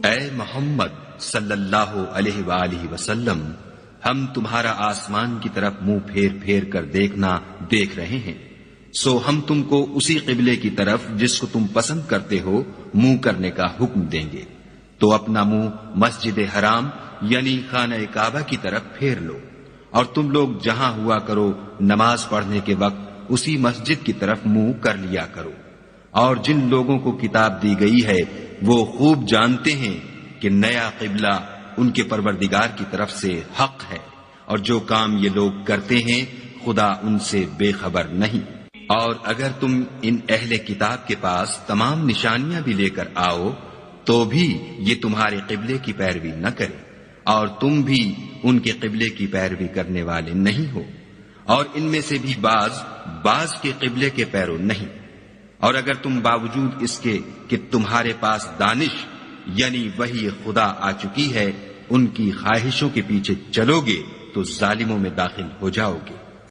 اے محمد صلی اللہ علیہ وآلہ وسلم، ہم تمہارا آسمان کی طرف منہ پھیر پھیر کر دیکھنا دیکھ رہے ہیں، سو ہم تم کو اسی قبلے کی طرف جس کو تم پسند کرتے ہو منہ کرنے کا حکم دیں گے، تو اپنا منہ مسجد حرام یعنی خانہ کعبہ کی طرف پھیر لو، اور تم لوگ جہاں ہوا کرو نماز پڑھنے کے وقت اسی مسجد کی طرف منہ کر لیا کرو۔ اور جن لوگوں کو کتاب دی گئی ہے وہ خوب جانتے ہیں کہ نیا قبلہ ان کے پروردگار کی طرف سے حق ہے، اور جو کام یہ لوگ کرتے ہیں خدا ان سے بے خبر نہیں۔ اور اگر تم ان اہل کتاب کے پاس تمام نشانیاں بھی لے کر آؤ تو بھی یہ تمہارے قبلے کی پیروی نہ کرے، اور تم بھی ان کے قبلے کی پیروی کرنے والے نہیں ہو، اور ان میں سے بھی بعض کے قبلے کے پیرو نہیں۔ اور اگر تم باوجود اس کے کہ تمہارے پاس دانش یعنی وحی خدا آ چکی ہے ان کی خواہشوں کے پیچھے چلو گے تو ظالموں میں داخل ہو جاؤ گے۔